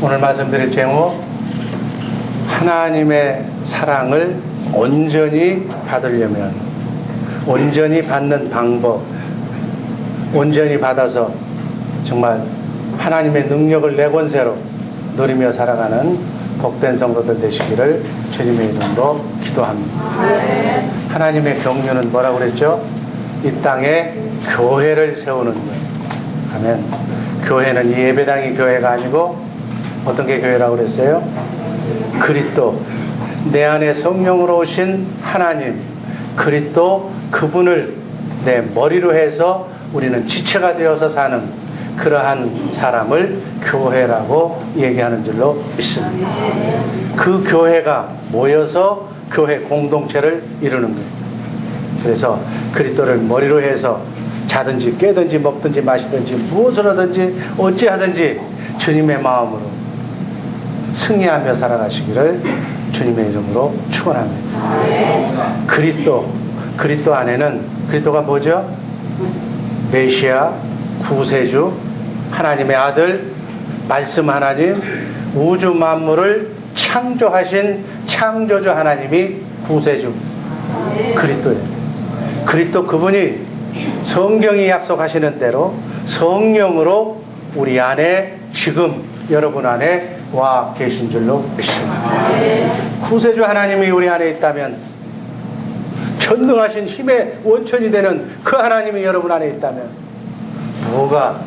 오늘 말씀드릴 제목, 하나님의 사랑을 온전히 받으려면 온전히 받는 방법, 온전히 받아서 정말 하나님의 능력을 내 권세로 누리며 살아가는 복된 성도들 되시기를 주님의 이름으로 기도합니다. 하나님의 경륜은 뭐라고 그랬죠? 이 땅에 교회를 세우는 것. 아멘. 교회는 이 예배당이 교회가 아니고 어떤 게 교회라고 그랬어요? 그리스도, 내 안에 성령으로 오신 하나님, 그리스도, 그분을 내 머리로 해서 우리는 지체가 되어서 사는 그러한 사람을 교회라고 얘기하는 줄로 믿습니다. 그 교회가 모여서 교회 공동체를 이루는 거예요. 그래서 그리스도를 머리로 해서 자든지 깨든지 먹든지 마시든지 무엇을 하든지 어찌하든지 주님의 마음으로 승리하며 살아가시기를 주님의 이름으로 축원합니다. 그리스도 안에는, 그리스도가 뭐죠? 메시아, 구세주, 하나님의 아들, 말씀 하나님, 우주 만물을 창조하신 창조주 하나님이 구세주 그리스도예요. 그리스도, 그분이 성경이 약속하시는 대로 성령으로 우리 안에, 지금 여러분 안에 와 계신 줄로 믿습니다. 구세주 하나님이 우리 안에 있다면, 전능하신 힘의 원천이 되는 그 하나님이 여러분 안에 있다면 뭐가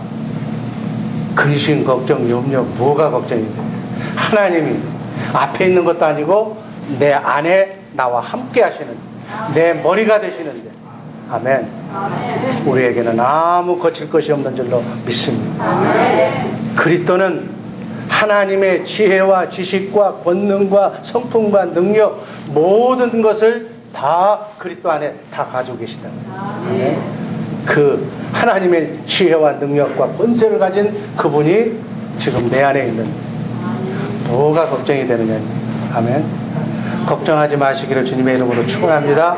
근심, 걱정, 염려, 뭐가 걱정이 돼요? 하나님이 앞에 있는 것도 아니고 내 안에 나와 함께 하시는, 내 머리가 되시는데, 아멘. 우리에게는 아무 거칠 것이 없는 줄로 믿습니다. 그리스도는 하나님의 지혜와 지식과 권능과 성품과 능력, 모든 것을 다 그리스도 안에 다 가지고 계시다. 그 하나님의 지혜와 능력과 권세를 가진 그분이 지금 내 안에 있는, 뭐가 걱정이 되느냐. 아멘. 걱정하지 마시기를 주님의 이름으로 축원합니다.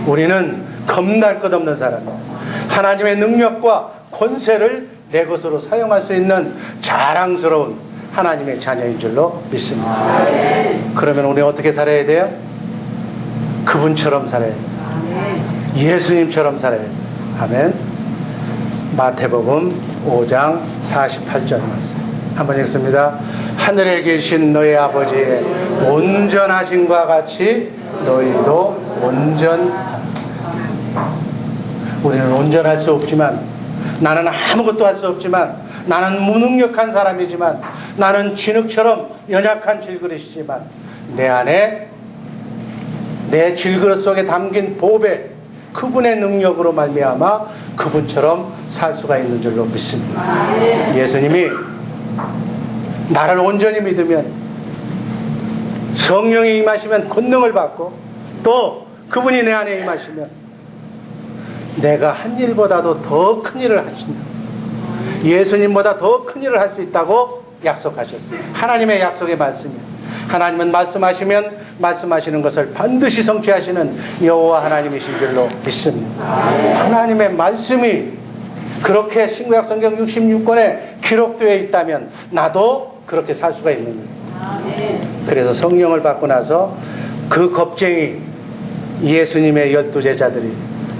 우리는 겁날 것 없는 사람이에요. 하나님의 능력과 권세를 내 것으로 사용할 수 있는 자랑스러운 하나님의 자녀인 줄로 믿습니다. 그러면 우리 어떻게 살아야 돼요? 그분처럼 살아야 돼요. 예수님처럼 살아야 돼요. 아멘. 마태복음 5장 48절 말씀 한번 읽습니다. 하늘에 계신 너희 아버지의 온전하심과 같이 너희도 온전하다. 우리는 온전할 수 없지만, 나는 아무것도 할 수 없지만, 나는 무능력한 사람이지만, 나는 진흙처럼 연약한 질그릇이지만, 내 안에 내 질그릇 속에 담긴 보배, 그분의 능력으로 말미암아 그분처럼 살 수가 있는 줄로 믿습니다. 예수님이 나를 온전히 믿으면, 성령이 임하시면 권능을 받고, 또 그분이 내 안에 임하시면 내가 한 일보다도 더 큰 일을 하신다. 예수님보다 더 큰 일을 할 수 있다고 약속하셨어요. 하나님의 약속의 말씀이에요. 하나님은 말씀하시면 말씀하시는 것을 반드시 성취하시는 여호와 하나님이신 줄로 믿습니다. 하나님의 말씀이 그렇게 신구약 성경 66권에 기록되어 있다면 나도 그렇게 살 수가 있는 거예요. 그래서 성령을 받고 나서 그 겁쟁이 예수님의 12제자들이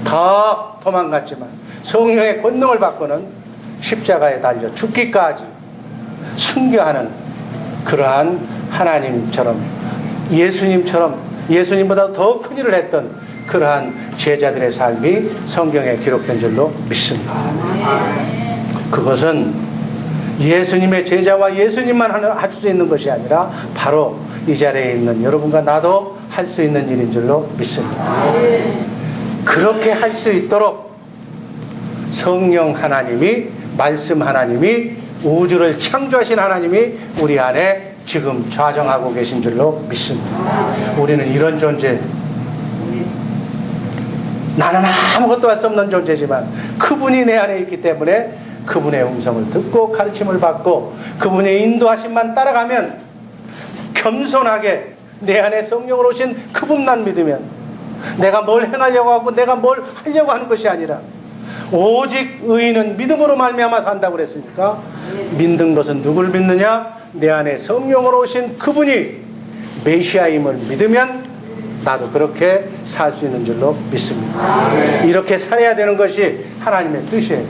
다 도망갔지만 성령의 권능을 받고는 십자가에 달려 죽기까지 순교하는 그러한 하나님처럼, 예수님처럼, 예수님보다 더 큰 일을 했던 그러한 제자들의 삶이 성경에 기록된 줄로 믿습니다. 그것은 예수님의 제자와 예수님만 할 수 있는 것이 아니라 바로 이 자리에 있는 여러분과 나도 할 수 있는 일인 줄로 믿습니다. 그렇게 할 수 있도록 성령 하나님이, 말씀 하나님이, 우주를 창조하신 하나님이 우리 안에 지금 좌정하고 계신 줄로 믿습니다. 우리는 이런 존재, 나는 아무것도 할 수 없는 존재지만 그분이 내 안에 있기 때문에 그분의 음성을 듣고 가르침을 받고 그분의 인도하심만 따라가면, 겸손하게 내 안에 성령으로 오신 그분만 믿으면, 내가 뭘 행하려고 하고 내가 뭘 하려고 하는 것이 아니라 오직 의인은 믿음으로 말미암아 산다고 그랬으니까 믿는 것은 누굴 믿느냐? 내 안에 성령으로 오신 그분이 메시아임을 믿으면 나도 그렇게 살 수 있는 줄로 믿습니다. 이렇게 살아야 되는 것이 하나님의 뜻이에요.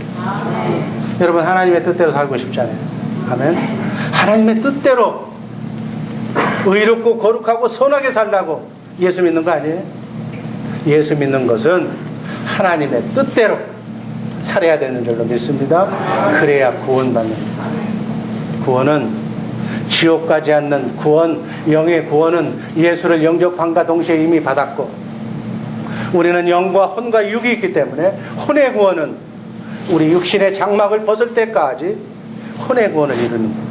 여러분, 하나님의 뜻대로 살고 싶잖아요. 아멘. 하나님의 뜻대로 의롭고 거룩하고 선하게 살라고 예수 믿는 거 아니에요? 예수 믿는 것은 하나님의 뜻대로 살아야 되는 줄로 믿습니다. 그래야 구원받는 거예요. 구원은 지옥 가지 않는 구원, 영의 구원은 예수를 영접함과 동시에 이미 받았고, 우리는 영과 혼과 육이 있기 때문에 혼의 구원은 우리 육신의 장막을 벗을 때까지 혼의 구원을 이루는 거예요.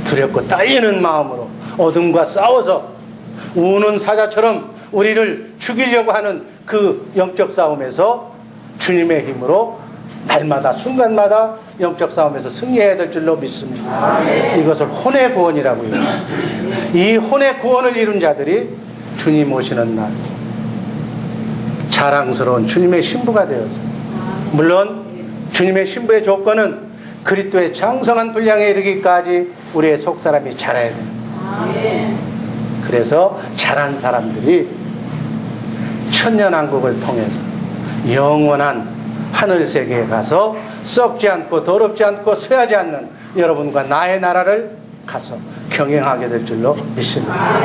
두렵고 떨리는 마음으로 어둠과 싸워서 우는 사자처럼 우리를 죽이려고 하는 그 영적 싸움에서 주님의 힘으로 날마다 순간마다 영적 싸움에서 승리해야 될 줄로 믿습니다. 이것을 혼의 구원이라고 해요. 이 혼의 구원을 이룬 자들이 주님 오시는 날 자랑스러운 주님의 신부가 되어서, 물론 주님의 신부의 조건은 그리스도의 장성한 분량에 이르기까지 우리의 속사람이 자라야 돼요. 그래서 자란 사람들이 천년왕국을 통해서 영원한 하늘세계에 가서 썩지 않고 더럽지 않고 쇠하지 않는 여러분과 나의 나라를 가서 경영하게 될 줄로 믿습니다.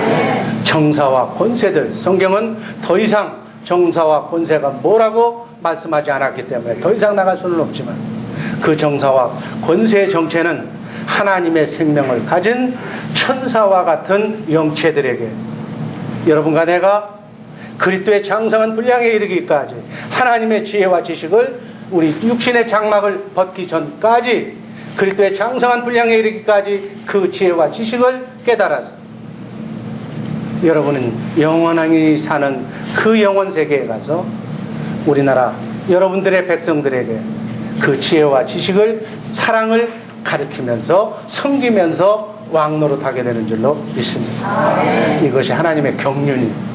정사와 권세들, 성경은 더 이상 정사와 권세가 뭐라고 말씀하지 않았기 때문에 더 이상 나갈 수는 없지만, 그 정사와 권세의 정체는 하나님의 생명을 가진 천사와 같은 영체들에게, 여러분과 내가 그리스도의 장성한 분량에 이르기까지 하나님의 지혜와 지식을, 우리 육신의 장막을 벗기 전까지 그리스도의 장성한 분량에 이르기까지 그 지혜와 지식을 깨달아서 여러분은 영원히 사는 그 영원 세계에 가서 우리나라 여러분들의 백성들에게 그 지혜와 지식을, 사랑을 가르치면서 섬기면서 왕노릇하게 되는 줄로 믿습니다. 이것이 하나님의 경륜입니다.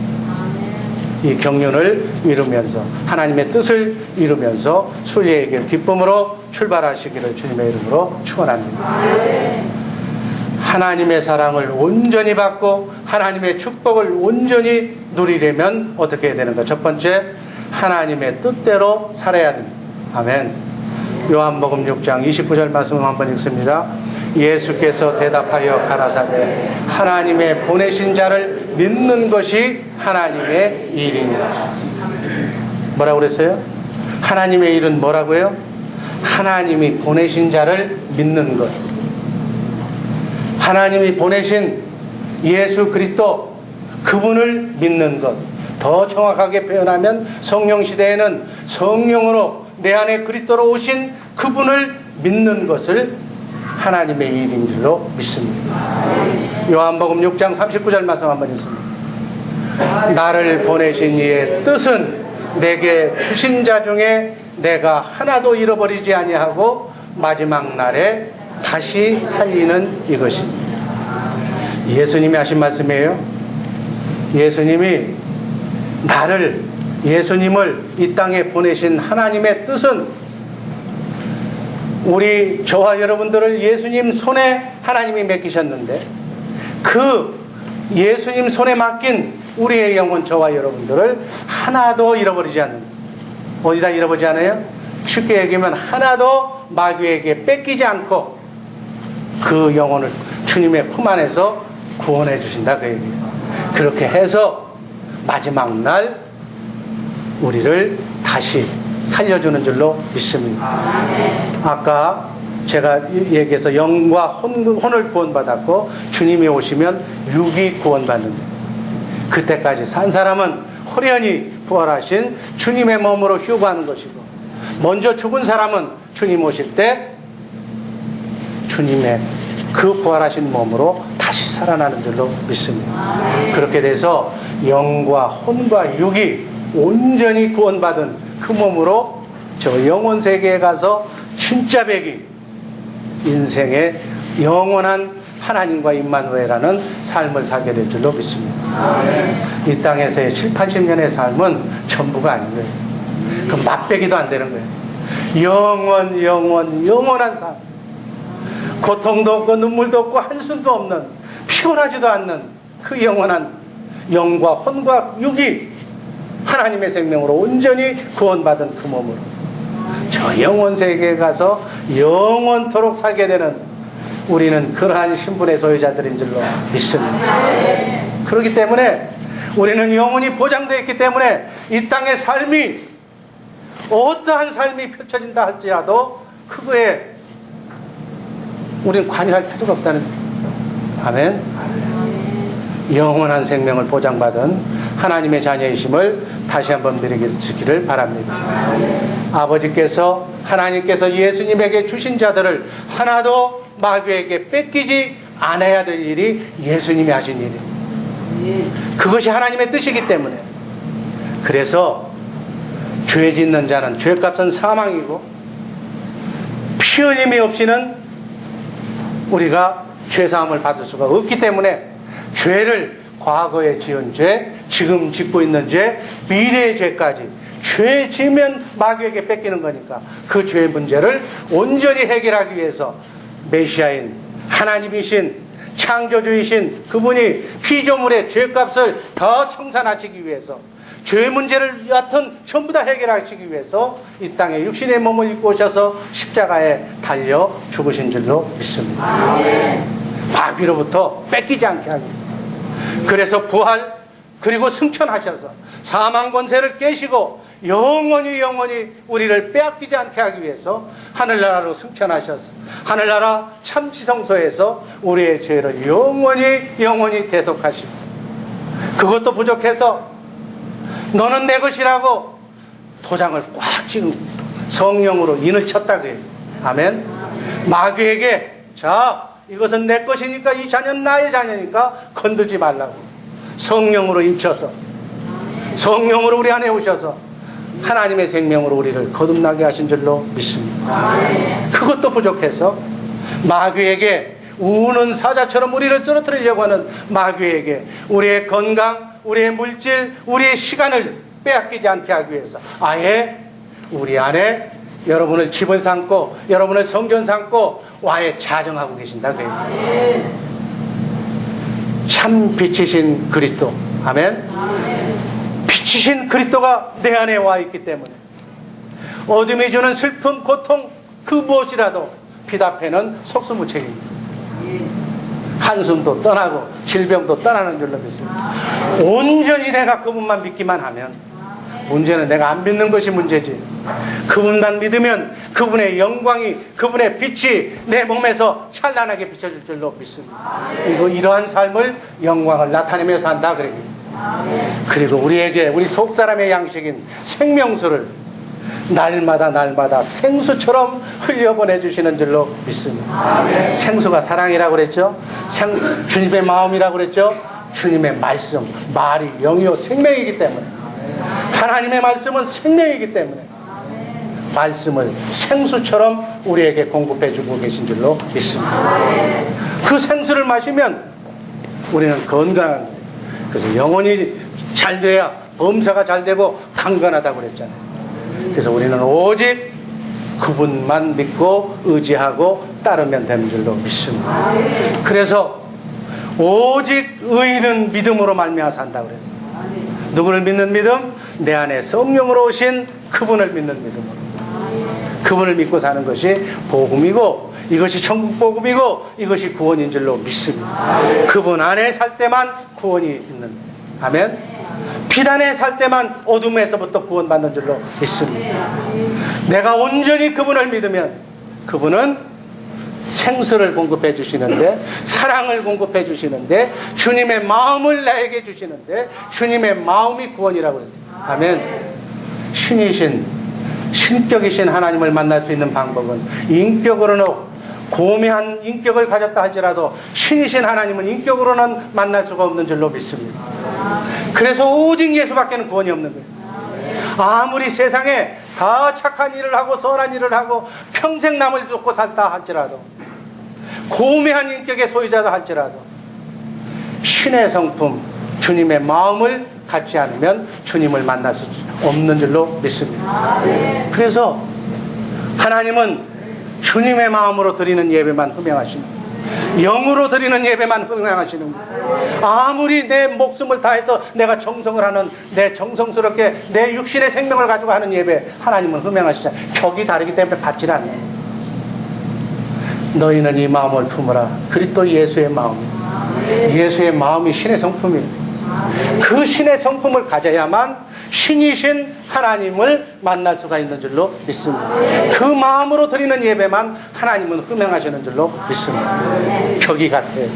이 경륜을 이루면서 하나님의 뜻을 이루면서 순리의 길 기쁨으로 출발하시기를 주님의 이름으로 축원합니다. 하나님의 사랑을 온전히 받고 하나님의 축복을 온전히 누리려면 어떻게 해야 되는가? 첫 번째, 하나님의 뜻대로 살아야 됩니다. 아멘. 요한복음 6장 29절 말씀 한번 읽습니다. 예수께서 대답하여 가라사대 하나님의 보내신 자를 믿는 것이 하나님의 일이니라. 뭐라고 그랬어요? 하나님의 일은 뭐라고요? 하나님이 보내신 자를 믿는 것. 하나님이 보내신 예수 그리스도, 그분을 믿는 것. 더 정확하게 표현하면 성령 시대에는 성령으로 내 안에 그리스도로 오신 그분을 믿는 것을 하나님의 일인 줄로 믿습니다. 요한복음 6장 39절 말씀 한번 읽습니다. 나를 보내신 이의 뜻은 내게 주신 자 중에 내가 하나도 잃어버리지 아니하고 마지막 날에 다시 살리는 이것입니다. 예수님이 하신 말씀이에요. 예수님이 예수님을 이 땅에 보내신 하나님의 뜻은 저와 여러분들을 예수님 손에 하나님이 맡기셨는데, 그 예수님 손에 맡긴 우리의 영혼, 저와 여러분들을 하나도 잃어버리지 않는, 어디다 잃어버리지 않아요? 쉽게 얘기하면 하나도 마귀에게 뺏기지 않고 그 영혼을 주님의 품 안에서 구원해 주신다, 그 얘기예요. 그렇게 해서 마지막 날 우리를 다시 살려주는 줄로 믿습니다. 아까 제가 얘기해서 영과 혼을 구원받았고 주님이 오시면 육이 구원받는다. 그때까지 산 사람은 호련히 부활하신 주님의 몸으로 휴거하는 것이고, 먼저 죽은 사람은 주님 오실 때 주님의 그 부활하신 몸으로 다시 살아나는 줄로 믿습니다. 그렇게 돼서 영과 혼과 육이 온전히 구원받은 그 몸으로 저 영혼 세계에 가서 진짜 백이 인생의 영원한 하나님과 임마누엘이라는 삶을 살게 될 줄로 믿습니다. 이 땅에서의 7, 80년의 삶은 전부가 아닌 거예요. 그 맛배기도 안 되는 거예요. 영원한 삶. 고통도 없고 눈물도 없고 한숨도 없는, 피곤하지도 않는 그 영원한 영과 혼과 육이 하나님의 생명으로 온전히 구원받은 그 몸으로 저 영원 세계에 가서 영원토록 살게 되는 우리는 그러한 신분의 소유자들인 줄로 믿습니다. 그렇기 때문에 우리는 영원히 보장되어 있기 때문에 이 땅의 삶이 어떠한 삶이 펼쳐진다 할지라도 그거에 우리는 관여할 필요가 없다는 거예요. 아멘. 영원한 생명을 보장받은 하나님의 자녀이심을 다시 한번 믿으시기를 바랍니다. 아버지께서, 하나님께서 예수님에게 주신 자들을 하나도 마귀에게 뺏기지 않아야 될 일이 예수님이 하신 일이에요. 그것이 하나님의 뜻이기 때문에. 그래서 죄 짓는 자는 죄값은 사망이고 피 흘림이 없이는 우리가 죄사함을 받을 수가 없기 때문에 죄를 과거에 지은 죄, 지금 짓고 있는 죄, 미래의 죄까지 죄 지으면 마귀에게 뺏기는 거니까 그 죄의 문제를 온전히 해결하기 위해서 메시아인 하나님이신 창조주이신 그분이 피조물의 죄값을 더 청산하시기 위해서 죄의 문제를 여하튼 전부 다 해결하시기 위해서 이 땅에 육신의 몸을 입고 오셔서 십자가에 달려 죽으신 줄로 믿습니다. 마귀로부터 뺏기지 않게 하기 위해서. 그래서 부활 그리고 승천하셔서 사망 권세를 깨시고 영원히 우리를 빼앗기지 않게 하기 위해서 하늘나라로 승천하셔서 하늘나라 참지성소에서 우리의 죄를 영원히 대속하시고 그것도 부족해서 너는 내 것이라고 도장을 꽉 찍은 성령으로 인을 쳤다 그래요. 아멘. 마귀에게 자 이것은 내 것이니까 이 자녀는 나의 자녀니까 건들지 말라고 성령으로 인쳐서 성령으로 우리 안에 오셔서 하나님의 생명으로 우리를 거듭나게 하신 줄로 믿습니다. 그것도 부족해서 마귀에게 우는 사자처럼 우리를 쓰러뜨리려고 하는 마귀에게 우리의 건강, 우리의 물질, 우리의 시간을 빼앗기지 않게 하기 위해서 아예 우리 안에 여러분을 집을 삼고 여러분을 성전 삼고 와에 자정하고 계신다. 참 빛이신 그리스도. 아멘. 빛이신 그리스도가 내 안에 와 있기 때문에 어둠이 주는 슬픔, 고통 그 무엇이라도 빛 앞에는 속수무책입니다. 한숨도 떠나고 질병도 떠나는 줄로 믿습니다. 온전히 내가 그분만 믿기만 하면 문제는 내가 안 믿는 것이 문제지. 그분만 믿으면 그분의 영광이 그분의 빛이 내 몸에서 찬란하게 비춰질 줄로 믿습니다. 그리고 이러한 삶을 영광을 나타내며 산다 그래요. 그리고 우리에게 우리 속사람의 양식인 생명수를 날마다 생수처럼 흘려보내주시는 줄로 믿습니다. 생수가 사랑이라고 그랬죠. 주님의 마음이라고 그랬죠. 주님의 말씀, 말이 영이요 생명이기 때문에 하나님의 말씀은 생명이기 때문에 말씀을 생수처럼 우리에게 공급해주고 계신 줄로 믿습니다. 그 생수를 마시면 우리는 건강한, 그래서 영혼이 잘 돼야 범사가 잘 되고 강건하다고 그랬잖아요. 그래서 우리는 오직 그분만 믿고 의지하고 따르면 되는 줄로 믿습니다. 그래서 오직 의인은 믿음으로 말미암아 산다고 그랬어요. 누구를 믿는 믿음? 내 안에 성령으로 오신 그분을 믿는 믿음으로. 그분을 믿고 사는 것이 복음이고 이것이 천국 복음이고 이것이 구원인 줄로 믿습니다. 그분 안에 살 때만 구원이 있는. 아멘. 빛 안에 살 때만 어둠에서부터 구원받는 줄로 믿습니다. 내가 온전히 그분을 믿으면 그분은 생수를 공급해 주시는데 사랑을 공급해 주시는데 주님의 마음을 나에게 주시는데 주님의 마음이 구원이라고 그랬어요. 아멘. 신격이신 하나님을 만날 수 있는 방법은 인격으로는 고매한 인격을 가졌다 할지라도 신이신 하나님은 인격으로는 만날 수가 없는 줄로 믿습니다. 그래서 오직 예수밖에는 구원이 없는 거예요. 아무리 세상에 다 착한 일을 하고 선한 일을 하고 평생 남을 쫓고 살다 할지라도 고매한 인격의 소유자다 할지라도 신의 성품 주님의 마음을 갖지 않으면 주님을 만날 수 없는 줄로 믿습니다. 그래서 하나님은 주님의 마음으로 드리는 예배만 흠양하시는, 영으로 드리는 예배만 흠양하시는 거예요. 아무리 내 목숨을 다해서 내가 정성을 하는, 내 정성스럽게 내 육신의 생명을 가지고 하는 예배, 하나님은 흠양하시잖아요. 격이 다르기 때문에 받질 않아요. 너희는 이 마음을 품으라. 그리스도 예수의 마음, 예수의 마음이 신의 성품이에요. 그 신의 성품을 가져야만 신이신 하나님을 만날 수가 있는 줄로 믿습니다. 그 마음으로 드리는 예배만 하나님은 흠양하시는 줄로 믿습니다. 격이 같아요.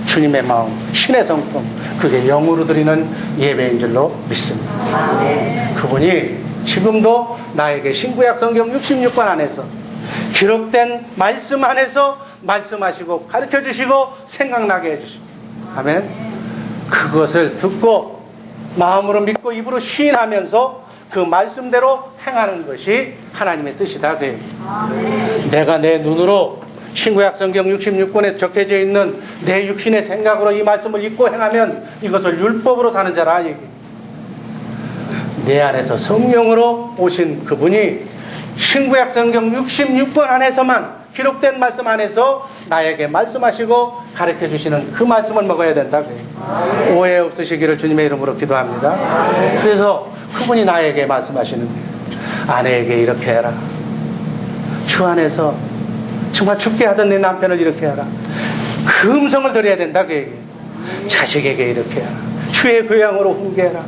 주님의 마음, 신의 성품, 그게 영으로 드리는 예배인 줄로 믿습니다. 그분이 지금도 나에게 신구약 성경 66권 안에서 기록된 말씀 안에서 말씀하시고 가르쳐주시고 생각나게 해주시고, 아멘. 그것을 듣고 마음으로 믿고 입으로 시인하면서 그 말씀대로 행하는 것이 하나님의 뜻이다. 내가 내 눈으로 신구약 성경 66권에 적혀져 있는 내 육신의 생각으로 이 말씀을 읽고 행하면 이것을 율법으로 사는 자라. 내 안에서 성령으로 오신 그분이 신구약 성경 66권 안에서만 기록된 말씀 안에서 나에게 말씀하시고 가르쳐 주시는 그 말씀을 먹어야 된다. 오해 없으시기를 주님의 이름으로 기도합니다. 그래서 그분이 나에게 말씀하시는 거예요. 아내에게 이렇게 해라. 주 안에서 정말 죽게 하던 내 남편을 이렇게 해라. 그 음성을 들어야 된다. 자식에게 이렇게 해라. 주의 교양으로 훈계해라.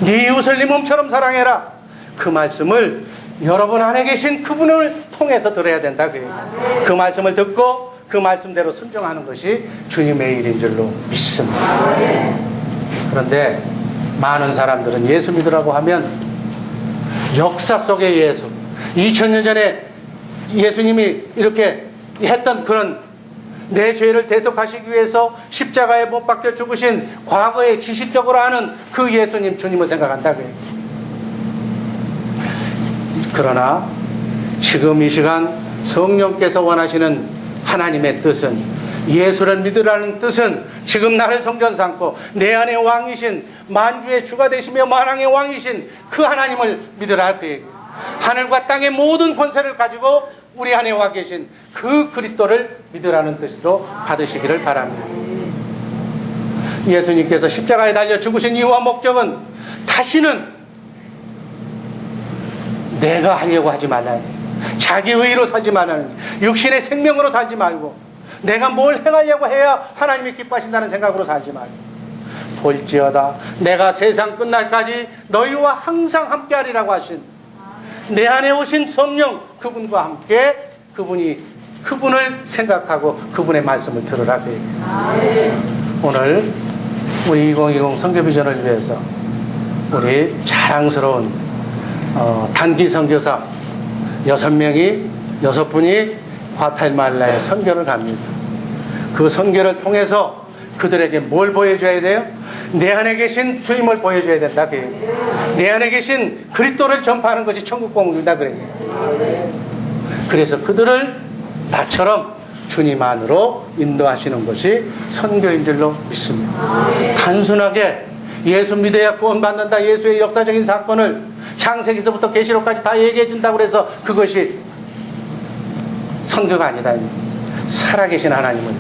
네 이웃을 네 몸처럼 사랑해라. 그 말씀을 여러분 안에 계신 그분을 통해서 들어야 된다. 그 말씀을 듣고 그 말씀대로 순종하는 것이 주님의 일인 줄로 믿습니다. 그런데 많은 사람들은 예수 믿으라고 하면 역사 속의 예수, 2000년 전에 예수님이 이렇게 했던 그런 내 죄를 대속하시기 위해서 십자가에 못 박혀 죽으신 과거에 지식적으로 아는 그 예수님, 주님을 생각한다. 그러나 지금 이 시간 성령께서 원하시는 하나님의 뜻은, 예수를 믿으라는 뜻은 지금 나를 성전 삼고 내 안에 왕이신, 만주의 주가 되시며 만왕의 왕이신 그 하나님을 믿으라. 그 얘기. 하늘과 땅의 모든 권세를 가지고 우리 안에 와 계신 그 그리스도를 믿으라는 뜻으로 받으시기를 바랍니다. 예수님께서 십자가에 달려 죽으신 이유와 목적은 다시는 내가 하려고 하지 말라는, 자기 의로 살지 말라는, 육신의 생명으로 살지 말고 내가 뭘 행하려고 해야 하나님이 기뻐하신다는 생각으로 살지 말고, 볼지어다 내가 세상 끝날까지 너희와 항상 함께하리라고 하신 내 안에 오신 성령, 그분과 함께 그분을 생각하고 그분의 말씀을 들으라. 오늘 우리 2020 선교비전을 위해서 우리 자랑스러운 단기 선교사 6분이 과탈말라에 선교를 갑니다. 그 선교를 통해서 그들에게 뭘 보여줘야 돼요? 내 안에 계신 주님을 보여줘야 된다. 내 안에 계신 그리스도를 전파하는 것이 천국 공부다. 그래서 그들을 나처럼 주님 안으로 인도하시는 것이 선교인 줄로 믿습니다. 단순하게 예수 믿어야 구원받는다, 예수의 역사적인 사건을 창세기서부터 계시록까지 다 얘기해 준다고 해서 그것이 선교가 아니다. 살아계신 하나님을,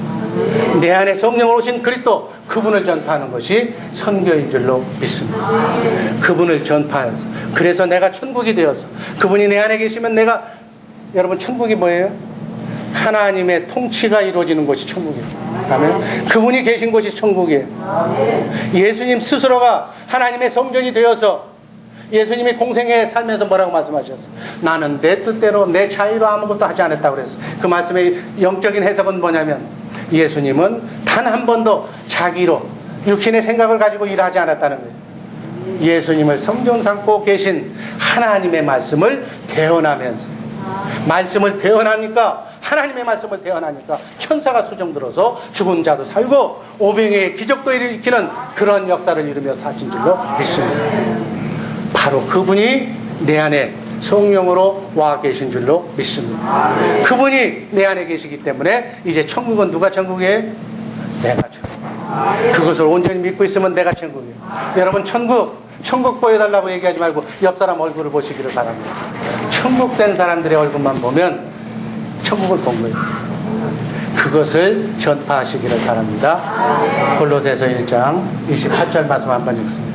내 안에 성령으로 오신 그리스도, 그분을 전파하는 것이 선교인 줄로 믿습니다. 그분을 전파해서, 그래서 내가 천국이 되어서, 그분이 내 안에 계시면 내가, 여러분 천국이 뭐예요? 하나님의 통치가 이루어지는 곳이 천국이에요. 아멘. 그분이 계신 곳이 천국이에요. 예수님 스스로가 하나님의 성전이 되어서 예수님이 공생에 살면서 뭐라고 말씀하셨어요? 나는 내 뜻대로 내 자유로 아무것도 하지 않았다고 그랬어요. 그 말씀의 영적인 해석은 뭐냐면 예수님은 단 한 번도 자기로 육신의 생각을 가지고 일하지 않았다는 거예요. 예수님을 성전 삼고 계신 하나님의 말씀을 대언하면서, 말씀을 대언하니까, 하나님의 말씀을 대언하니까 천사가 수정 들어서 죽은 자도 살고 오병이의 기적도 일으키는 그런 역사를 이루며 사신 줄로 믿습니다. 바로 그분이 내 안에 성령으로 와 계신 줄로 믿습니다. 그분이 내 안에 계시기 때문에 이제 천국은 누가 천국이에요? 내가 천국. 그것을 온전히 믿고 있으면 내가 천국이에요. 여러분 천국 보여달라고 얘기하지 말고 옆 사람 얼굴을 보시기를 바랍니다. 천국 된 사람들의 얼굴만 보면 천국을 본 거예요. 그것을 전파하시기를 바랍니다. 골로새서 1장 28절 말씀 한번 읽습니다.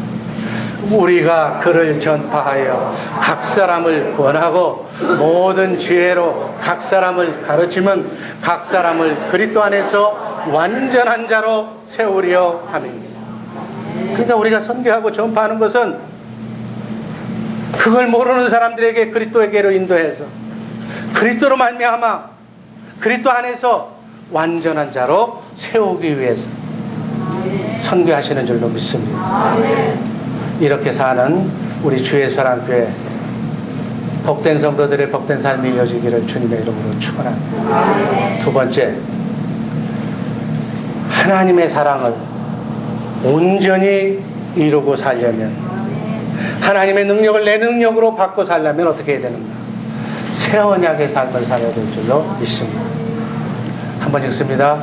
우리가 그를 전파하여 각 사람을 권하고 모든 지혜로 각 사람을 가르치면 각 사람을 그리스도 안에서 완전한 자로 세우려 함입니다. 그러니까 우리가 선교하고 전파하는 것은 그걸 모르는 사람들에게 그리스도에게로 인도해서 그리스도로 말미암아 그리스도 안에서 완전한 자로 세우기 위해서 선교하시는 줄로 믿습니다. 이렇게 사는 우리 주의 사랑교회 복된 성도들의 복된 삶이 이어지기를 주님의 이름으로 축원합니다. 두 번째, 하나님의 사랑을 온전히 이루고 살려면, 하나님의 능력을 내 능력으로 받고 살려면 어떻게 해야 되는가? 새 언약의 삶을 살아야 될 줄로 믿습니다. 한번 읽습니다.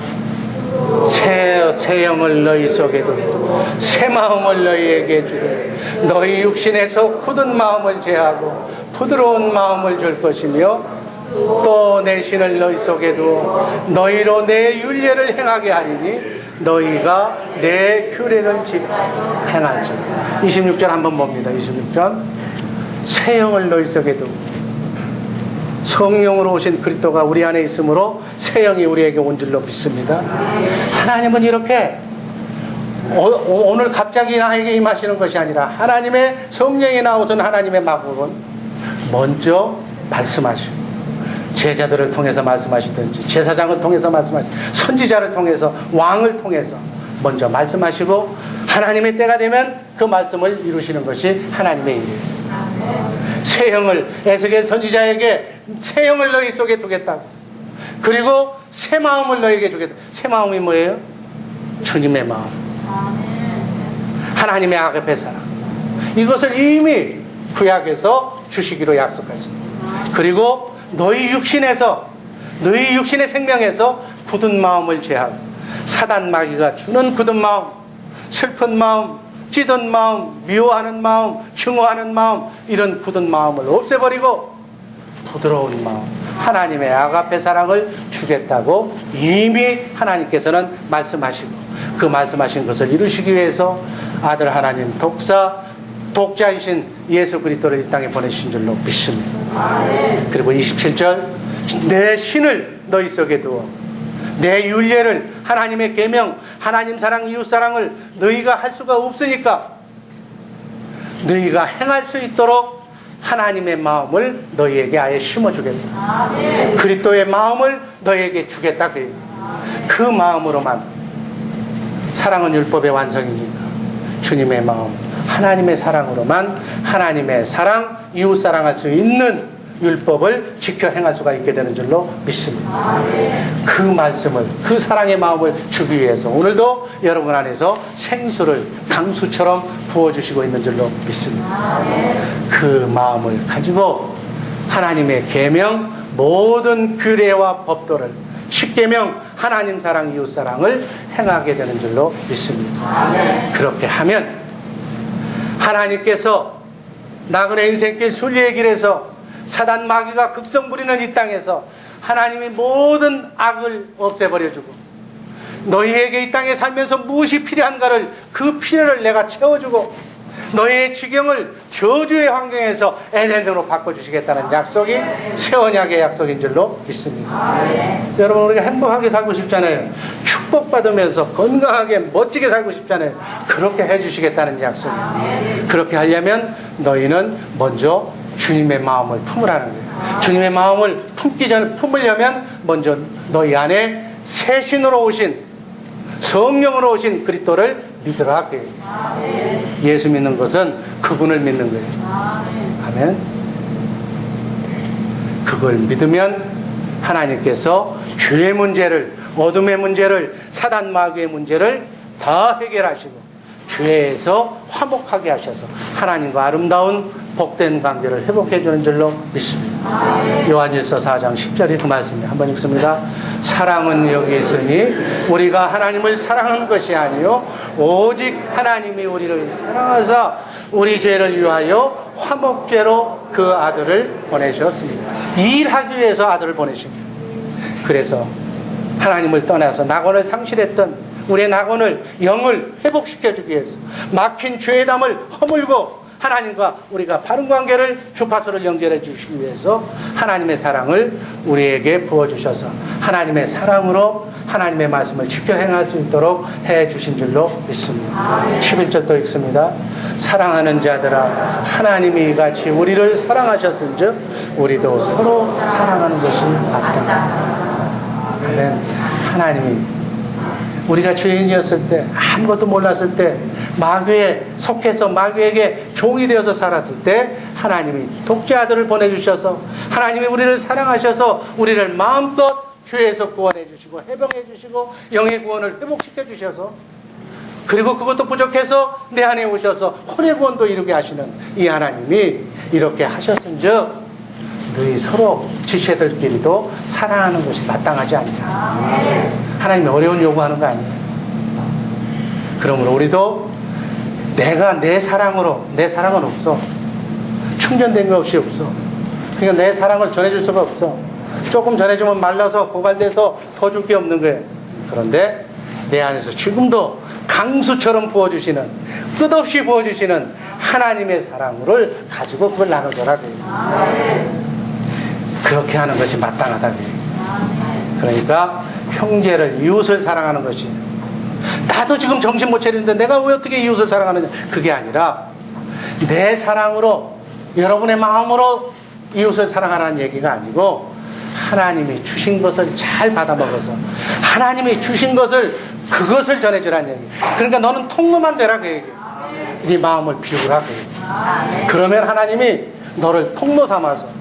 새 영을 너희 속에 두고 새 마음을 너희에게 주되 너희 육신에서 굳은 마음을 제하고 부드러운 마음을 줄 것이며 또 내 신을 너희 속에 두어 너희로 내 율례를 행하게 하리니 너희가 내 규례를 행할지. 26절 한번 봅니다. 26절. 새 영을 너희 속에 두고, 성령으로 오신 그리스도가 우리 안에 있으므로 새 영이 우리에게 온 줄로 믿습니다. 하나님은 이렇게 오늘 갑자기 나에게 임하시는 것이 아니라 하나님의 성령이 나오신 하나님의 마법은 먼저 말씀하시고, 제자들을 통해서 말씀하시든지 제사장을 통해서 말씀하시고 선지자를 통해서 왕을 통해서 먼저 말씀하시고 하나님의 때가 되면 그 말씀을 이루시는 것이 하나님의 일이에요. 새 영을, 에스겔 선지자에게 새 영을 너희 속에 두겠다고, 그리고 새 마음을 너희에게 주겠다. 새 마음이 뭐예요? 주님의 마음, 하나님의 아가페 사랑, 이것을 이미 구약에서 주시기로 약속하셨습니다. 그리고 너희 육신에서, 너희 육신의 생명에서 굳은 마음을 제하고, 사단 마귀가 주는 굳은 마음, 슬픈 마음, 찌든 마음, 미워하는 마음, 증오하는 마음, 이런 굳은 마음을 없애버리고 부드러운 마음, 하나님의 아가페 사랑을 주겠다고 이미 하나님께서는 말씀하시고, 그 말씀하신 것을 이루시기 위해서 아들 하나님 독자이신 예수 그리스도를 이 땅에 보내신 줄로 믿습니다. 그리고 27절, 내 신을 너희 속에 두어 내 율례를, 하나님의 계명, 하나님 사랑, 이웃 사랑을 너희가 할 수가 없으니까 너희가 행할 수 있도록 하나님의 마음을 너희에게 아예 심어주겠다. 그리스도의 마음을 너희에게 주겠다. 그 마음으로만, 사랑은 율법의 완성이니까 주님의 마음, 하나님의 사랑으로만 하나님의 사랑, 이웃 사랑할 수 있는 율법을 지켜 행할 수가 있게 되는 줄로 믿습니다. 그 말씀을, 그 사랑의 마음을 주기 위해서 오늘도 여러분 안에서 생수를 강수처럼 부어주시고 있는 줄로 믿습니다. 그 마음을 가지고 하나님의 계명, 모든 규례와 법도를, 십계명, 하나님 사랑, 이웃 사랑을 행하게 되는 줄로 믿습니다. 그렇게 하면 하나님께서 나그네 인생길 순리의 길에서 사단 마귀가 극성 부리는 이 땅에서 하나님이 모든 악을 없애버려주고, 너희에게 이 땅에 살면서 무엇이 필요한가를, 그 필요를 내가 채워주고 너희의 지경을 저주의 환경에서 에덴으로 바꿔주시겠다는 약속이 새 언약의 약속인 줄로 믿습니다. 여러분, 우리가 행복하게 살고 싶잖아요. 축복받으면서 건강하게 멋지게 살고 싶잖아요. 그렇게 해주시겠다는 약속입니다. 그렇게 하려면 너희는 먼저 주님의 마음을 품으라는 거예요. 주님의 마음을 품으려면 먼저 너희 안에 새 신으로 오신, 성령으로 오신 그리스도를 믿으라. 예수 믿는 것은 그분을 믿는 거예요. 아멘. 그걸 믿으면 하나님께서 죄의 문제를, 어둠의 문제를, 사단 마귀의 문제를 다 해결하시고 죄에서 화목하게 하셔서 하나님과 아름다운 복된 관계를 회복해 주는 줄로 믿습니다. 요한일서 4장 10절이 그 말씀입니다. 한번 읽습니다. 사랑은 여기 있으니 우리가 하나님을 사랑한 것이 아니요 오직 하나님이 우리를 사랑하사 우리 죄를 위하여 화목제로 그 아들을 보내셨습니다. 일하기 위해서 아들을 보내십니다. 그래서 하나님을 떠나서 낙원을 상실했던 우리의 낙원을, 영을 회복시켜주기 위해서 막힌 죄의 담을 허물고 하나님과 우리가 바른 관계를, 주파수를 연결해 주시기 위해서 하나님의 사랑을 우리에게 부어주셔서 하나님의 사랑으로 하나님의 말씀을 지켜 행할 수 있도록 해 주신 줄로 믿습니다. 11절도 읽습니다. 사랑하는 자들아, 하나님이 같이 우리를 사랑하셨은즉 우리도 서로 사랑하는 것이 맞다. 아멘. 하나님이 우리가 죄인이었을 때, 아무것도 몰랐을 때, 마귀에 속해서 마귀에게 종이 되어서 살았을 때 하나님이 독자 아들을 보내주셔서 하나님이 우리를 사랑하셔서 우리를 마음껏 죄에서 구원해 주시고 해방해 주시고 영의 구원을 회복시켜 주셔서, 그리고 그것도 부족해서 내 안에 오셔서 혼의 구원도 이루게 하시는 이 하나님이 이렇게 하셨은즉 너희 서로 지체들끼리도 사랑하는 것이 마땅하지 않냐. 하나님이 어려운 요구하는 거 아니에요. 그러므로 우리도 내가 내 사랑으로, 내 사랑은 없어. 충전된 거 없이 없어. 그러니까 내 사랑을 전해줄 수가 없어. 조금 전해주면 말라서 고갈돼서 더 줄 게 없는 거예요. 그런데 내 안에서 지금도 강수처럼 부어주시는, 끝없이 부어주시는 하나님의 사랑을 가지고 그걸 나눠줘라. 그렇게 하는 것이 마땅하다. 그러니까 형제를, 이웃을 사랑하는 것이, 나도 지금 정신 못 차리는데 내가 왜 어떻게 이웃을 사랑하느냐, 그게 아니라 내 사랑으로, 여러분의 마음으로 이웃을 사랑하라는 얘기가 아니고 하나님이 주신 것을 잘 받아먹어서 하나님이 주신 것을, 그것을 전해주라는 얘기. 그러니까 너는 통로만 되라, 그 얘기. 네 마음을 비우라, 그 얘기. 그러면 하나님이 너를 통로 삼아서,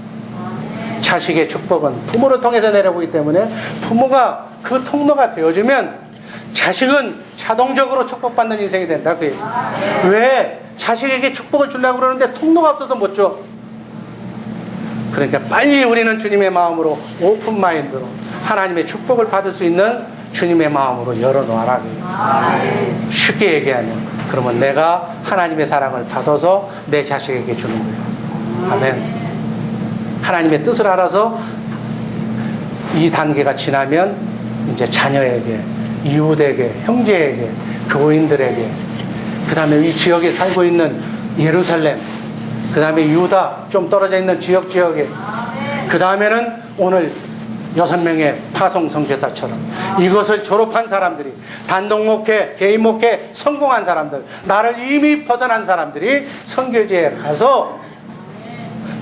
자식의 축복은 부모를 통해서 내려오기 때문에 부모가 그 통로가 되어주면 자식은 자동적으로 축복받는 인생이 된다. 왜? 자식에게 축복을 주려고 그러는데 통로가 없어서 못 줘. 그러니까 빨리 우리는 주님의 마음으로, 오픈 마인드로 하나님의 축복을 받을 수 있는 주님의 마음으로 열어놓아라. 쉽게 얘기하면, 그러면 내가 하나님의 사랑을 받아서 내 자식에게 주는 거예요. 아멘. 하나님의 뜻을 알아서 이 단계가 지나면 이제 자녀에게, 이웃에게, 형제에게, 교인들에게, 그 다음에 이 지역에 살고 있는 예루살렘, 그 다음에 유다 좀 떨어져 있는 지역에, 그 다음에는 오늘 6명의 파송 선교사처럼 이것을 졸업한 사람들이, 단독 목회, 개인 목회 성공한 사람들, 나를 이미 벗어난 사람들이 선교지에 가서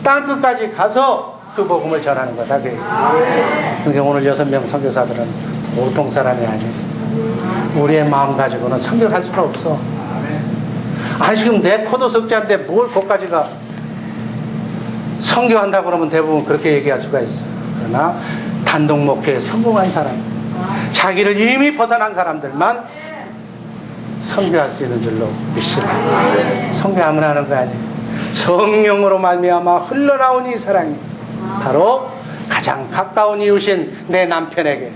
땅끝까지 가서 그 복음을 전하는 거다. 그러니까 오늘 6명 선교사들은 보통 사람이 아니에요. 우리의 마음 가지고는 선교할 수가 없어. 아, 지금 내 코도 석자인데 뭘 거기까지 가. 선교한다고 그러면 대부분 그렇게 얘기할 수가 있어. 그러나 단독 목회에 성공한 사람, 자기를 이미 벗어난 사람들만 선교할 수 있는 줄로 믿습니다. 선교 아무나 하는 거 아니에요. 성령으로 말미암아 흘러나온 이 사랑이 바로 가장 가까운 이웃인 내 남편에게,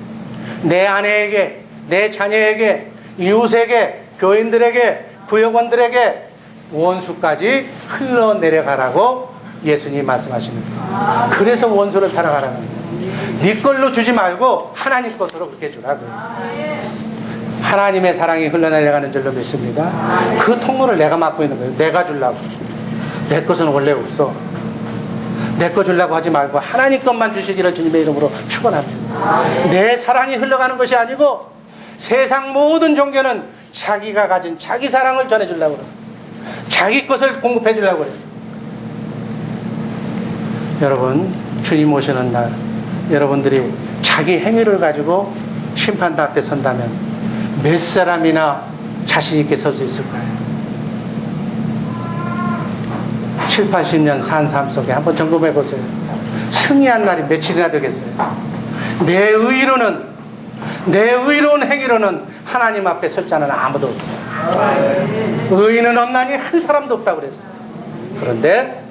내 아내에게, 내 자녀에게, 이웃에게, 교인들에게, 구역원들에게, 원수까지 흘러내려가라고 예수님이 말씀하십니다. 그래서 원수를 사랑하라는 거예요. 네 걸로 주지 말고 하나님 것으로 그렇게 주라고요. 하나님의 사랑이 흘러내려가는 줄로 믿습니다. 그 통로를 내가 맡고 있는 거예요. 내가 주려고. 내 것은 원래 없어. 내 거 주려고 하지 말고 하나님 것만 주시기를 주님의 이름으로 축원합니다. 내 사랑이 흘러가는 것이 아니고 세상 모든 종교는 자기가 가진 자기 사랑을 전해주려고 그래요. 자기 것을 공급해 주려고 그래요. 여러분, 주님 오시는 날 여러분들이 자기 행위를 가지고 심판대 앞에 선다면 몇 사람이나 자신 있게 설 수 있을까요? 7, 80년 산 삶 속에 한번 점검해 보세요. 승리한 날이 며칠이나 되겠어요? 내 의로는, 내 의로운 행위로는 하나님 앞에 설 자는 아무도 없어요. 의인은 없나니 한 사람도 없다고 그랬어요. 그런데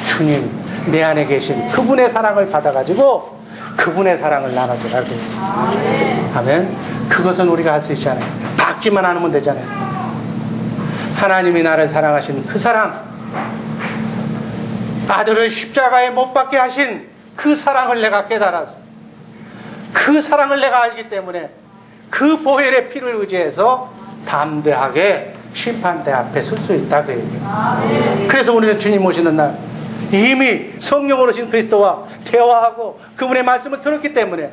주님, 내 안에 계신 그분의 사랑을 받아가지고 그분의 사랑을 나눠주라고. 아멘. 그것은 우리가 할 수 있잖아요. 받기만 하면 되잖아요. 하나님이 나를 사랑하신 그 사랑, 아들을 십자가에 못 박게 하신 그 사랑을 내가 깨달아서 그 사랑을 내가 알기 때문에 그 보혈의 피를 의지해서 담대하게 심판대 앞에 설 수 있다, 그 얘기예요. 그래서 우리는 주님 오시는 날 이미 성령으로 오신 그리스도와 대화하고 그분의 말씀을 들었기 때문에,